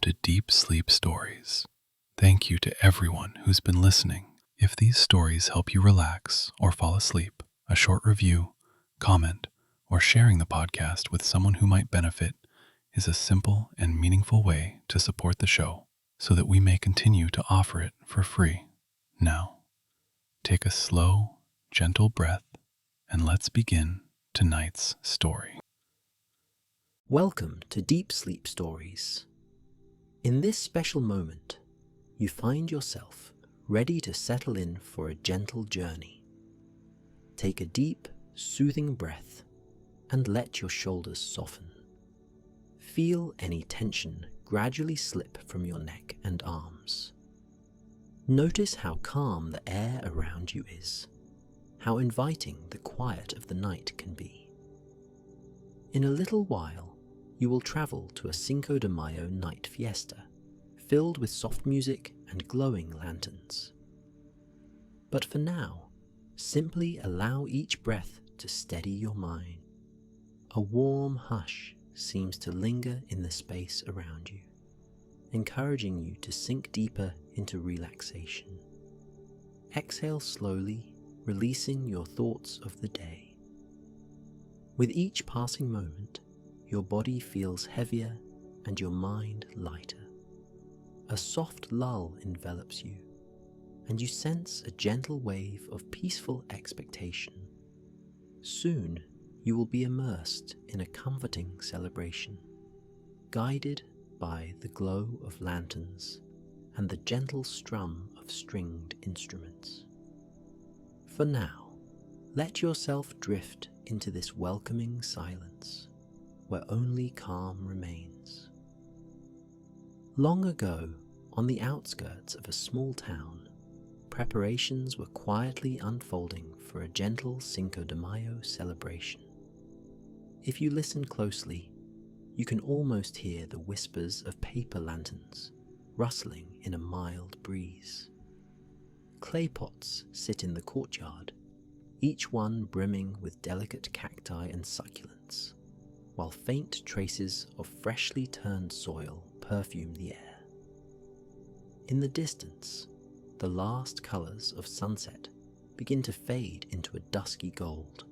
to Deep Sleep Stories. Thank you to everyone who's been listening. If these stories help you relax or fall asleep, a short review, comment, or sharing the podcast with someone who might benefit is a simple and meaningful way to support the show so that we may continue to offer it for free. Now, take a slow, gentle breath and let's begin tonight's story. Welcome to Deep Sleep Stories. In this special moment, you find yourself ready to settle in for a gentle journey. Take a deep, soothing breath and let your shoulders soften. Feel any tension gradually slip from your neck and arms. Notice how calm the air around you is, how inviting the quiet of the night can be. In a little while, you will travel to a Cinco de Mayo night fiesta, filled with soft music and glowing lanterns. But for now, simply allow each breath to steady your mind. A warm hush seems to linger in the space around you, encouraging you to sink deeper into relaxation. Exhale slowly, releasing your thoughts of the day. With each passing moment, your body feels heavier and your mind lighter. A soft lull envelops you, and you sense a gentle wave of peaceful expectation. Soon, you will be immersed in a comforting celebration, guided by the glow of lanterns and the gentle strum of stringed instruments. For now, let yourself drift into this welcoming silence, where only calm remains. Long ago, on the outskirts of a small town, preparations were quietly unfolding for a gentle Cinco de Mayo celebration. If you listen closely, you can almost hear the whispers of paper lanterns rustling in a mild breeze. Clay pots sit in the courtyard, each one brimming with delicate cacti and succulents, while faint traces of freshly turned soil perfume the air. In the distance, the last colours of sunset begin to fade into a dusky gold,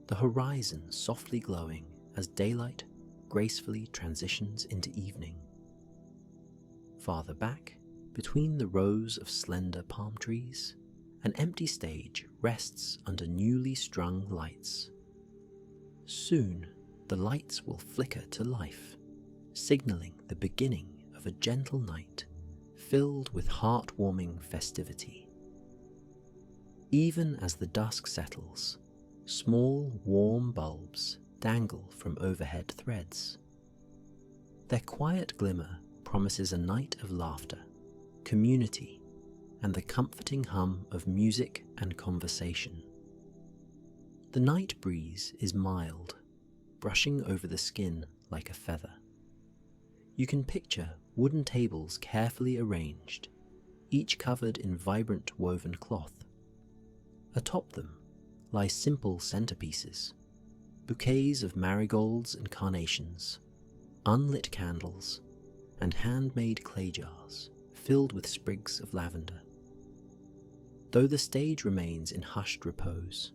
the horizon softly glowing as daylight gracefully transitions into evening. Farther back, between the rows of slender palm trees, an empty stage rests under newly strung lights. Soon, the lights will flicker to life, signalling the beginning of a gentle night filled with heartwarming festivity. Even as the dusk settles, small, warm bulbs dangle from overhead threads. Their quiet glimmer promises a night of laughter, community, and the comforting hum of music and conversation. The night breeze is mild, brushing over the skin like a feather. You can picture wooden tables carefully arranged, each covered in vibrant woven cloth. Atop them lie simple centerpieces, bouquets of marigolds and carnations, unlit candles, and handmade clay jars filled with sprigs of lavender. Though the stage remains in hushed repose,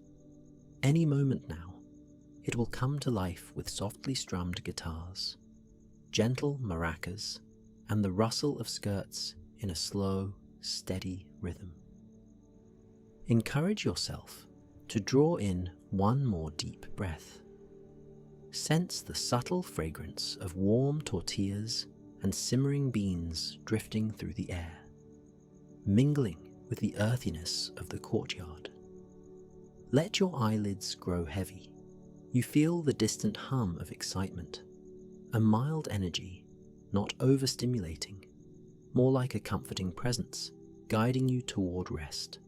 any moment now, it will come to life with softly strummed guitars, gentle maracas, and the rustle of skirts in a slow, steady rhythm. Encourage yourself to draw in one more deep breath. Sense the subtle fragrance of warm tortillas and simmering beans drifting through the air, mingling with the earthiness of the courtyard. Let your eyelids grow heavy. You feel the distant hum of excitement, a mild energy, not overstimulating, more like a comforting presence, guiding you toward rest.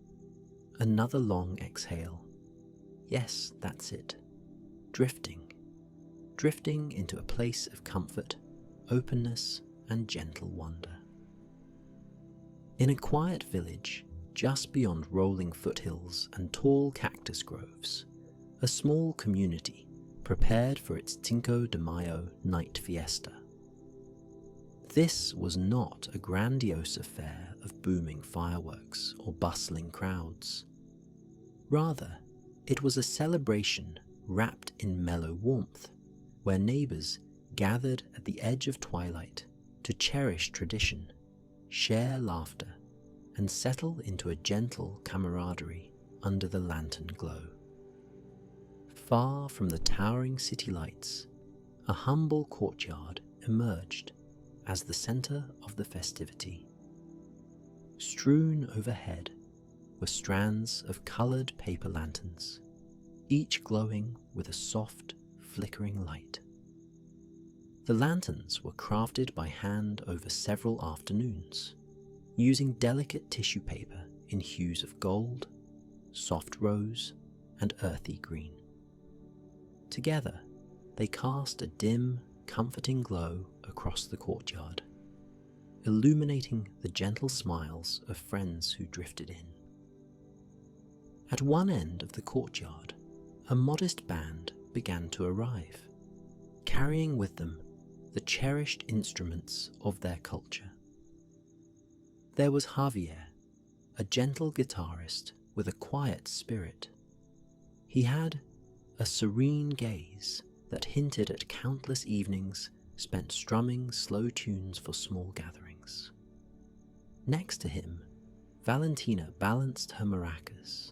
Another long exhale. Yes, that's it. Drifting into a place of comfort, openness, and gentle wonder. In a quiet village, just beyond rolling foothills and tall cactus groves, a small community prepared for its Cinco de Mayo night fiesta. This was not a grandiose affair of booming fireworks or bustling crowds. Rather, it was a celebration wrapped in mellow warmth, where neighbours gathered at the edge of twilight to cherish tradition, share laughter, and settle into a gentle camaraderie under the lantern glow. Far from the towering city lights, a humble courtyard emerged as the centre of the festivity. Strewn overhead were strands of coloured paper lanterns, each glowing with a soft, flickering light. The lanterns were crafted by hand over several afternoons, using delicate tissue paper in hues of gold, soft rose, and earthy green. Together, they cast a dim, comforting glow across the courtyard, illuminating the gentle smiles of friends who drifted in. At one end of the courtyard, a modest band began to arrive, carrying with them the cherished instruments of their culture. There was Javier, a gentle guitarist with a quiet spirit. He had a serene gaze that hinted at countless evenings spent strumming slow tunes for small gatherings. Next to him, Valentina balanced her maracas,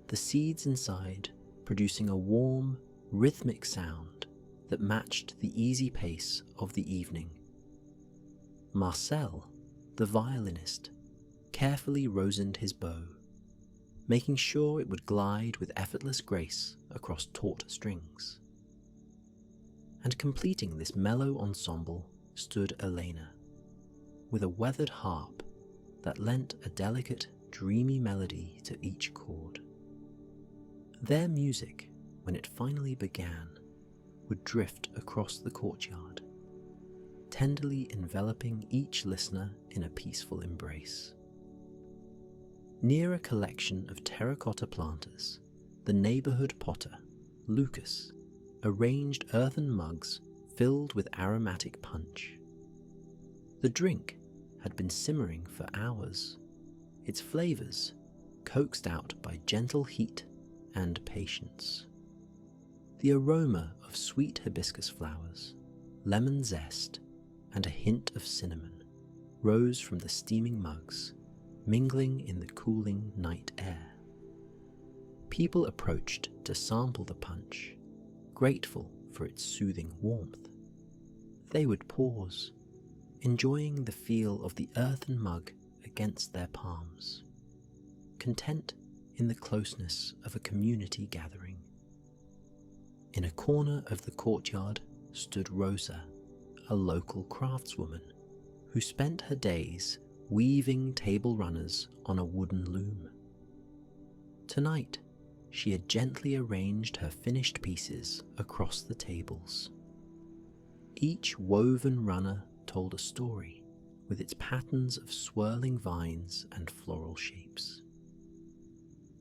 the seeds inside producing a warm, rhythmic sound that matched the easy pace of the evening. Marcel, the violinist, carefully rosined his bow, making sure it would glide with effortless grace across taut strings. And completing this mellow ensemble stood Elena, with a weathered harp that lent a delicate, dreamy melody to each chord. Their music, when it finally began, would drift across the courtyard, tenderly enveloping each listener in a peaceful embrace. Near a collection of terracotta planters, the neighbourhood potter, Lucas, arranged earthen mugs filled with aromatic punch. The drink had been simmering for hours, its flavours coaxed out by gentle heat and patience. The aroma of sweet hibiscus flowers, lemon zest, and a hint of cinnamon rose from the steaming mugs, mingling in the cooling night air. People approached to sample the punch, grateful for its soothing warmth. They would pause, enjoying the feel of the earthen mug against their palms, content in the closeness of a community gathering. In a corner of the courtyard stood Rosa, a local craftswoman who spent her days weaving table runners on a wooden loom. Tonight, she had gently arranged her finished pieces across the tables. Each woven runner told a story with its patterns of swirling vines and floral shapes.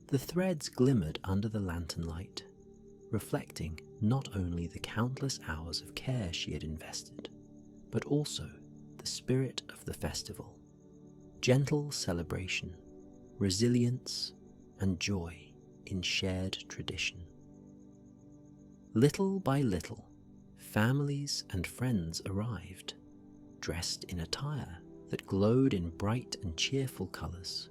The threads glimmered under the lantern light, reflecting not only the countless hours of care she had invested, but also the spirit of the festival. Gentle celebration, resilience, and joy in shared tradition. Little by little, families and friends arrived, dressed in attire that glowed in bright and cheerful colours,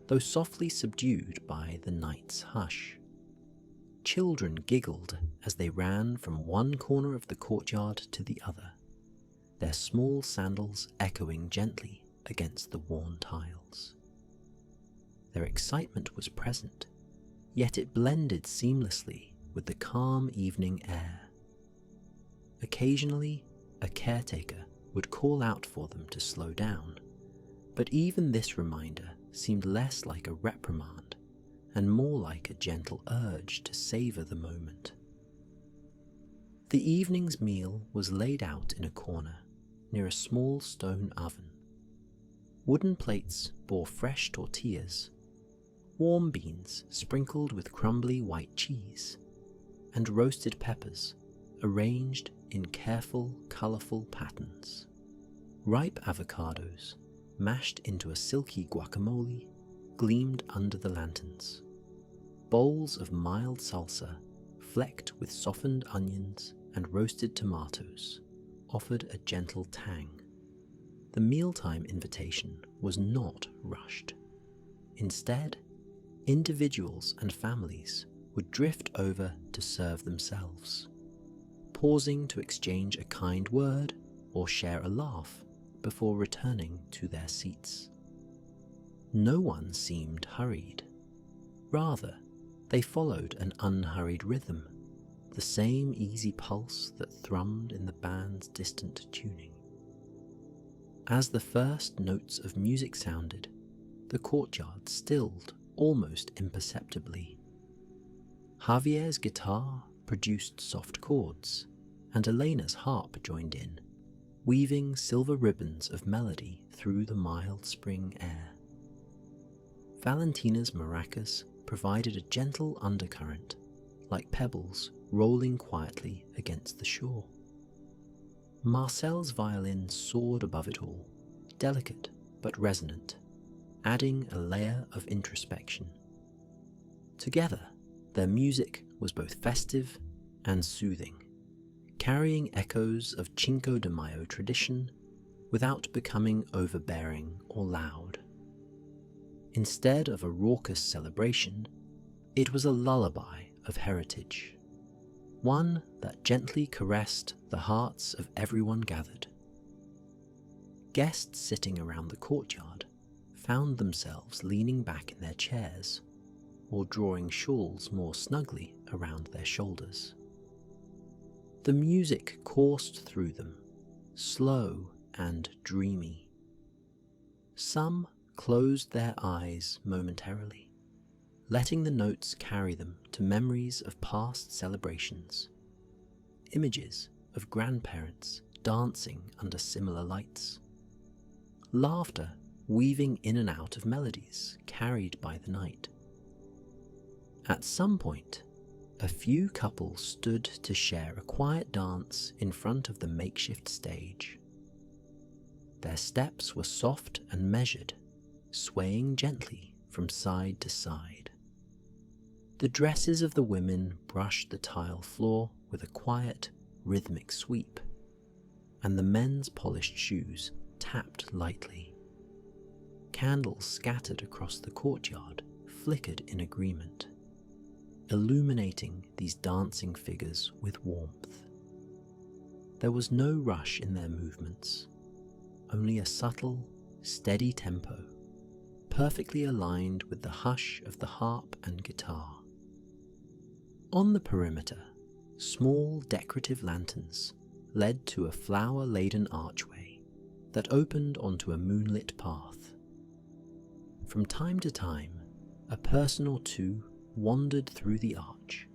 though softly subdued by the night's hush. Children giggled as they ran from one corner of the courtyard to the other, their small sandals echoing gently against the worn tiles. Their excitement was present, yet it blended seamlessly with the calm evening air. Occasionally, a caretaker would call out for them to slow down, but even this reminder seemed less like a reprimand and more like a gentle urge to savour the moment. The evening's meal was laid out in a corner near a small stone oven. Wooden plates bore fresh tortillas, warm beans sprinkled with crumbly white cheese, and roasted peppers arranged in careful, colourful patterns. Ripe avocados, mashed into a silky guacamole, gleamed under the lanterns. Bowls of mild salsa, flecked with softened onions and roasted tomatoes, offered a gentle tang. The mealtime invitation was not rushed. Instead, individuals and families would drift over to serve themselves, pausing to exchange a kind word or share a laugh before returning to their seats. No one seemed hurried. Rather, they followed an unhurried rhythm, the same easy pulse that thrummed in the band's distant tuning. As the first notes of music sounded, the courtyard stilled almost imperceptibly. Javier's guitar produced soft chords, and Elena's harp joined in, weaving silver ribbons of melody through the mild spring air. Valentina's maracas provided a gentle undercurrent, like pebbles rolling quietly against the shore. Marcel's violin soared above it all, delicate but resonant, adding a layer of introspection. Together, their music was both festive and soothing, carrying echoes of Cinco de Mayo tradition without becoming overbearing or loud. Instead of a raucous celebration, it was a lullaby of heritage, one that gently caressed the hearts of everyone gathered. Guests sitting around the courtyard found themselves leaning back in their chairs or drawing shawls more snugly around their shoulders. The music coursed through them, slow and dreamy. Some closed their eyes momentarily, letting the notes carry them to memories of past celebrations, images of grandparents dancing under similar lights, laughter weaving in and out of melodies carried by the night. At some point, a few couples stood to share a quiet dance in front of the makeshift stage. Their steps were soft and measured, swaying gently from side to side. The dresses of the women brushed the tile floor with a quiet, rhythmic sweep, and the men's polished shoes tapped lightly. Candles scattered across the courtyard flickered in agreement, illuminating these dancing figures with warmth. There was no rush in their movements, only a subtle, steady tempo, perfectly aligned with the hush of the harp and guitar. On the perimeter, small decorative lanterns led to a flower-laden archway that opened onto a moonlit path. From time to time, a person or two wandered through the arch,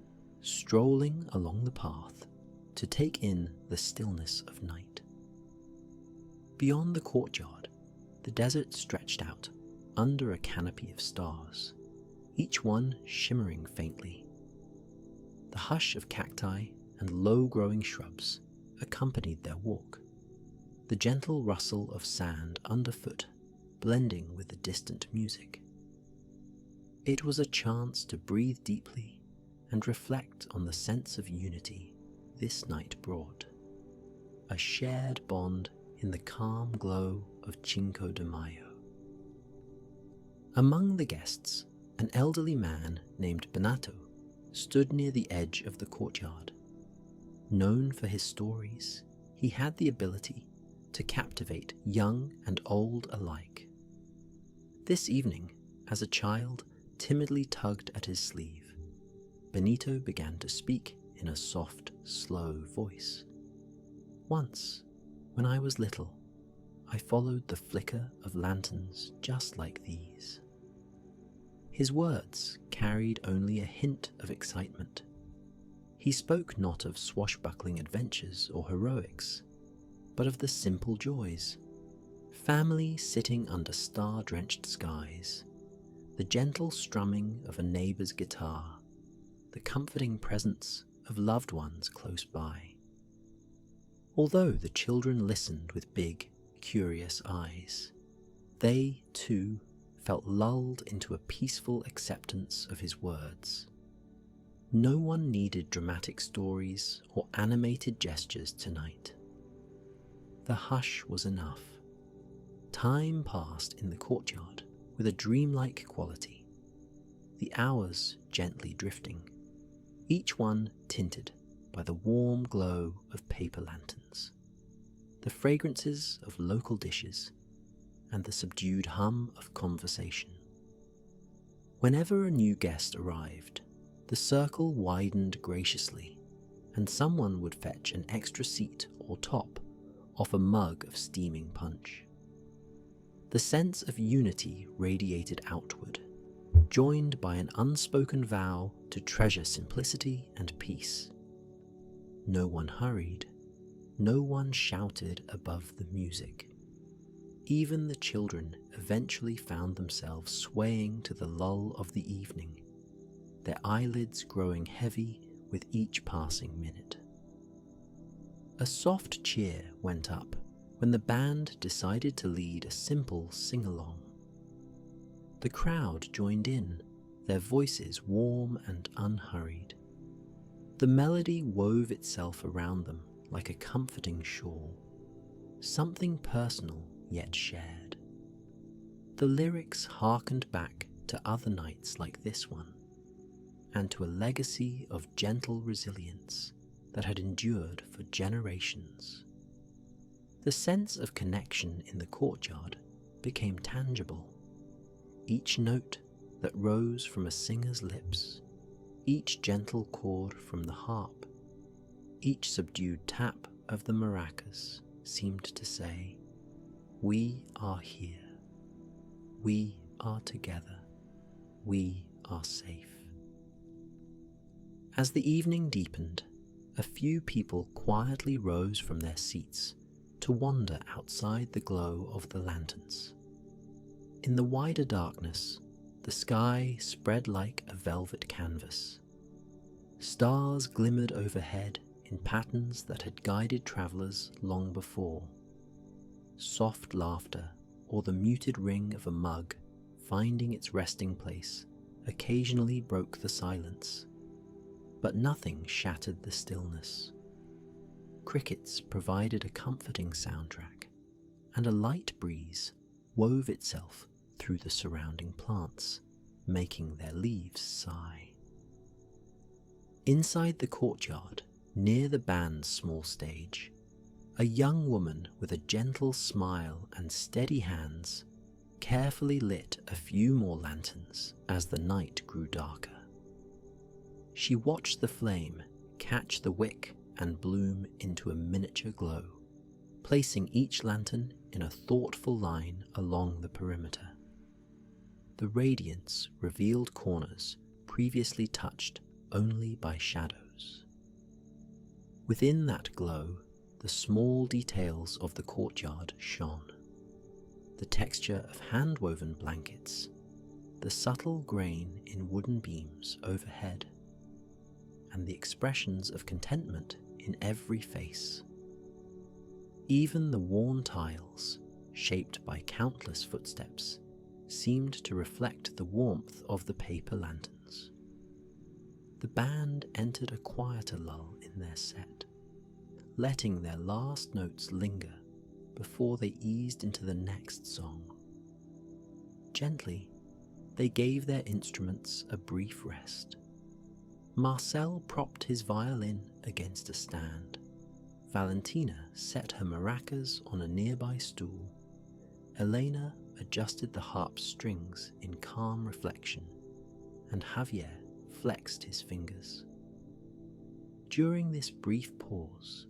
strolling along the path to take in the stillness of night. Beyond the courtyard, the desert stretched out under a canopy of stars, each one shimmering faintly. The hush of cacti and low-growing shrubs accompanied their walk, the gentle rustle of sand underfoot blending with the distant music. It was a chance to breathe deeply and reflect on the sense of unity this night brought, a shared bond in the calm glow of Cinco de Mayo. Among the guests, an elderly man named Benato stood near the edge of the courtyard. Known for his stories, he had the ability to captivate young and old alike. This evening, as a child timidly tugged at his sleeve, Benito began to speak in a soft, slow voice. Once, when I was little, I followed the flicker of lanterns just like these. His words carried only a hint of excitement. He spoke not of swashbuckling adventures or heroics, but of the simple joys. Family sitting under star-drenched skies, the gentle strumming of a neighbour's guitar, the comforting presence of loved ones close by. Although the children listened with big, curious eyes. They, too, felt lulled into a peaceful acceptance of his words. No one needed dramatic stories or animated gestures tonight. The hush was enough. Time passed in the courtyard with a dreamlike quality, the hours gently drifting, each one tinted by the warm glow of paper lanterns, the fragrances of local dishes, and the subdued hum of conversation. Whenever a new guest arrived, the circle widened graciously, and someone would fetch an extra seat or top off a mug of steaming punch. The sense of unity radiated outward, joined by an unspoken vow to treasure simplicity and peace. No one hurried, no one shouted above the music. Even the children eventually found themselves swaying to the lull of the evening, their eyelids growing heavy with each passing minute. A soft cheer went up when the band decided to lead a simple sing-along. The crowd joined in, their voices warm and unhurried. The melody wove itself around them like a comforting shawl, something personal yet shared. The lyrics harkened back to other nights like this one, and to a legacy of gentle resilience that had endured for generations. The sense of connection in the courtyard became tangible. Each note that rose from a singer's lips, each gentle chord from the harp, each subdued tap of the maracas seemed to say, "We are here. We are together. We are safe." As the evening deepened, a few people quietly rose from their seats to wander outside the glow of the lanterns. In the wider darkness, the sky spread like a velvet canvas. Stars glimmered overhead in patterns that had guided travellers long before. Soft laughter, or the muted ring of a mug finding its resting place, occasionally broke the silence, but nothing shattered the stillness. Crickets provided a comforting soundtrack, and a light breeze wove itself through the surrounding plants, making their leaves sigh. Inside the courtyard, near the band's small stage, a young woman with a gentle smile and steady hands carefully lit a few more lanterns as the night grew darker. She watched the flame catch the wick and bloom into a miniature glow, placing each lantern in a thoughtful line along the perimeter. The radiance revealed corners previously touched only by shadows. Within that glow, the small details of the courtyard shone. The texture of hand-woven blankets, the subtle grain in wooden beams overhead, and the expressions of contentment in every face. Even the worn tiles, shaped by countless footsteps, seemed to reflect the warmth of the paper lanterns. The band entered a quieter lull in their set, letting their last notes linger before they eased into the next song. Gently, they gave their instruments a brief rest. Marcel propped his violin against a stand. Valentina set her maracas on a nearby stool. Elena adjusted the harp's strings in calm reflection, and Javier flexed his fingers. During this brief pause,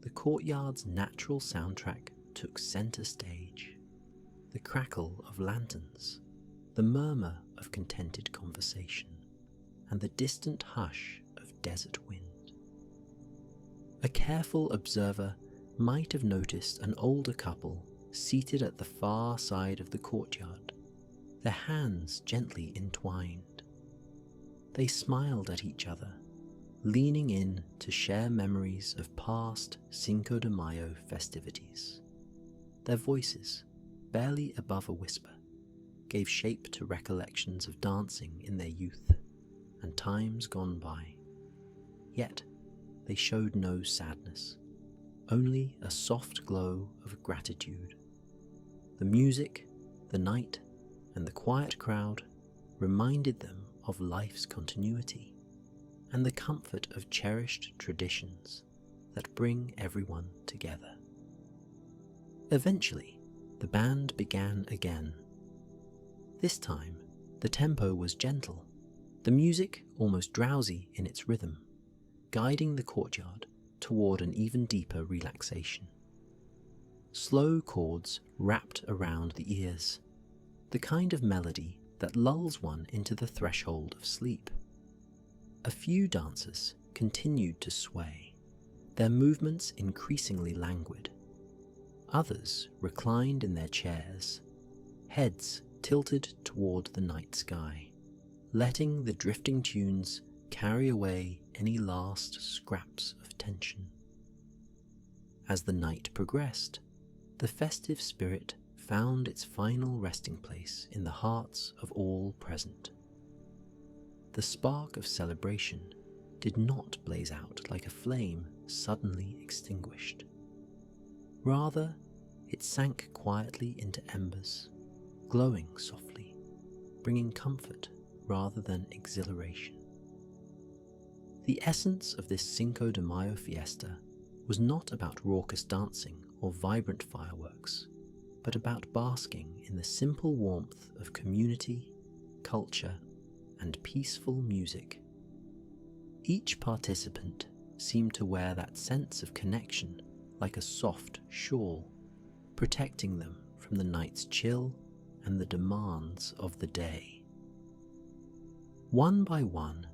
the courtyard's natural soundtrack took center stage. The crackle of lanterns, the murmur of contented conversation, and the distant hush of desert wind. A careful observer might have noticed an older couple seated at the far side of the courtyard, their hands gently entwined. They smiled at each other, leaning in to share memories of past Cinco de Mayo festivities. Their voices, barely above a whisper, gave shape to recollections of dancing in their youth and times gone by. Yet they showed no sadness, only a soft glow of gratitude. The music, the night, and the quiet crowd reminded them of life's continuity and the comfort of cherished traditions that bring everyone together. Eventually, the band began again. This time, the tempo was gentle, the music almost drowsy in its rhythm, guiding the courtyard toward an even deeper relaxation. Slow chords wrapped around the ears, the kind of melody that lulls one into the threshold of sleep. A few dancers continued to sway, their movements increasingly languid. Others reclined in their chairs, heads tilted toward the night sky, letting the drifting tunes carry away any last scraps of tension. As the night progressed, the festive spirit found its final resting place in the hearts of all present. The spark of celebration did not blaze out like a flame suddenly extinguished. Rather, it sank quietly into embers, glowing softly, bringing comfort rather than exhilaration. The essence of this Cinco de Mayo fiesta was not about raucous dancing or vibrant fireworks, but about basking in the simple warmth of community, culture, and peaceful music. Each participant seemed to wear that sense of connection like a soft shawl, protecting them from the night's chill and the demands of the day. One by one,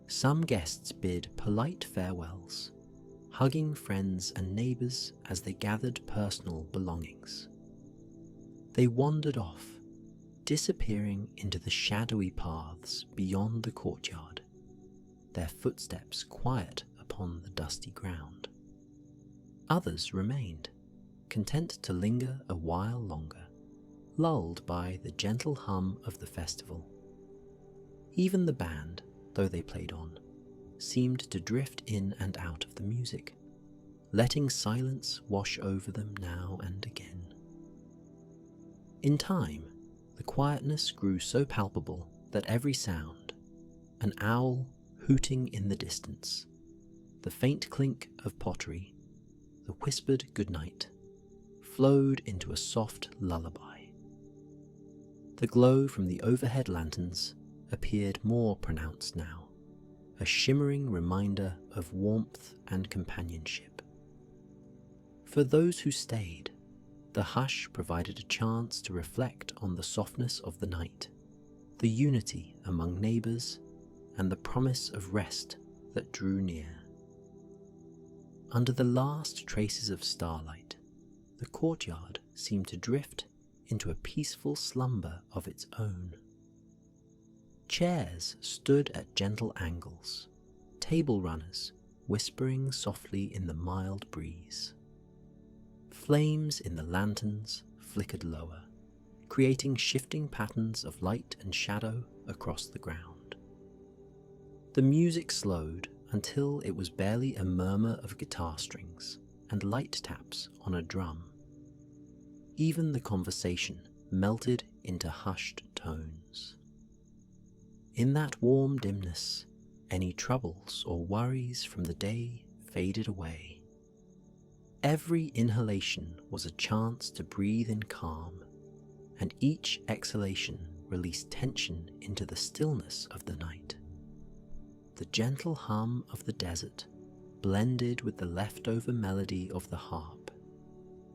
some guests bid polite farewells, hugging friends and neighbours as they gathered personal belongings. They wandered off, disappearing into the shadowy paths beyond the courtyard, their footsteps quiet upon the dusty ground. Others remained, content to linger a while longer, lulled by the gentle hum of the festival. Even the band, though they played on, seemed to drift in and out of the music, letting silence wash over them now and again. In time, the quietness grew so palpable that every sound, an owl hooting in the distance, the faint clink of pottery, the whispered goodnight, flowed into a soft lullaby. The glow from the overhead lanterns appeared more pronounced now, a shimmering reminder of warmth and companionship. For those who stayed, the hush provided a chance to reflect on the softness of the night, the unity among neighbours, and the promise of rest that drew near. Under the last traces of starlight, the courtyard seemed to drift into a peaceful slumber of its own. Chairs stood at gentle angles, table runners whispering softly in the mild breeze. Flames in the lanterns flickered lower, creating shifting patterns of light and shadow across the ground. The music slowed until it was barely a murmur of guitar strings and light taps on a drum. Even the conversation melted into hushed tones. In that warm dimness, any troubles or worries from the day faded away. Every inhalation was a chance to breathe in calm, and each exhalation released tension into the stillness of the night. The gentle hum of the desert blended with the leftover melody of the harp,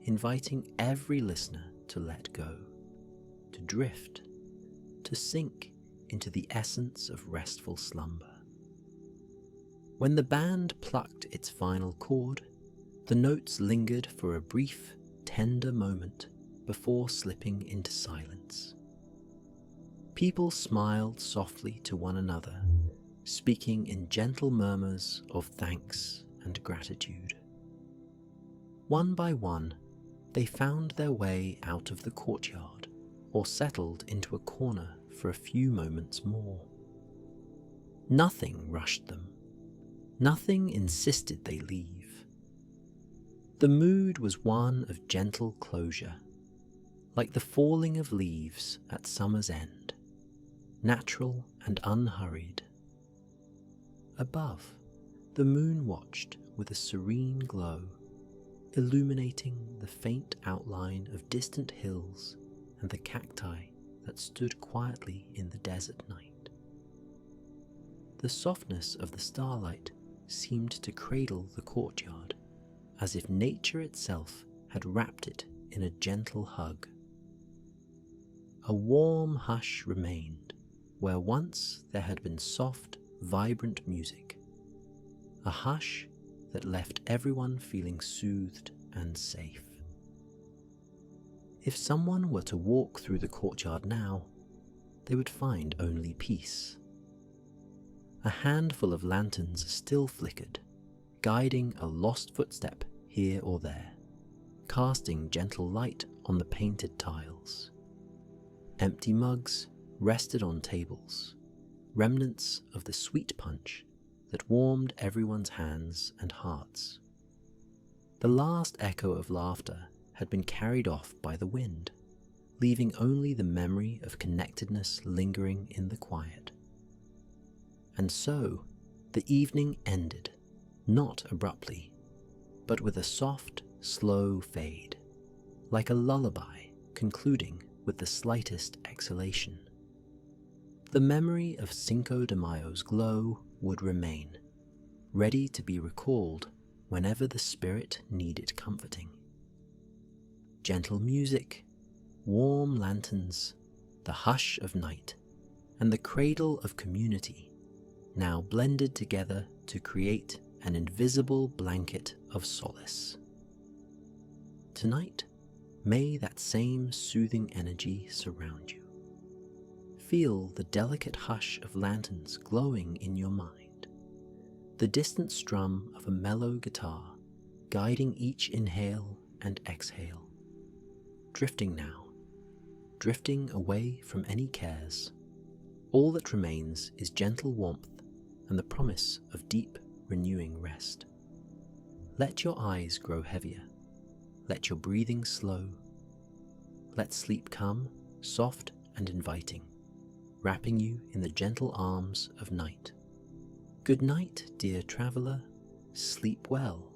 inviting every listener to let go, to drift, to sink into the essence of restful slumber. When the band plucked its final chord, the notes lingered for a brief, tender moment before slipping into silence. People smiled softly to one another, speaking in gentle murmurs of thanks and gratitude. One by one, they found their way out of the courtyard or settled into a corner for a few moments more. Nothing rushed them. Nothing insisted they leave. The mood was one of gentle closure, like the falling of leaves at summer's end, natural and unhurried. Above, the moon watched with a serene glow, illuminating the faint outline of distant hills and the cacti that stood quietly in the desert night. The softness of the starlight seemed to cradle the courtyard, as if nature itself had wrapped it in a gentle hug. A warm hush remained where once there had been soft, vibrant music, a hush that left everyone feeling soothed and safe. If someone were to walk through the courtyard now, they would find only peace. A handful of lanterns still flickered, guiding a lost footstep here or there, casting gentle light on the painted tiles. Empty mugs rested on tables, remnants of the sweet punch that warmed everyone's hands and hearts. The last echo of laughter had been carried off by the wind, leaving only the memory of connectedness lingering in the quiet. And so, the evening ended, not abruptly, but with a soft, slow fade, like a lullaby concluding with the slightest exhalation. The memory of Cinco de Mayo's glow would remain, ready to be recalled whenever the spirit needed comforting. Gentle music, warm lanterns, the hush of night, and the cradle of community now blended together to create an invisible blanket of solace. Tonight, may that same soothing energy surround you. Feel the delicate hush of lanterns glowing in your mind, the distant strum of a mellow guitar guiding each inhale and exhale. Drifting now, drifting away from any cares. All that remains is gentle warmth and the promise of deep, renewing rest. Let your eyes grow heavier. Let your breathing slow. Let sleep come, soft and inviting, wrapping you in the gentle arms of night. Good night, dear traveler. Sleep well.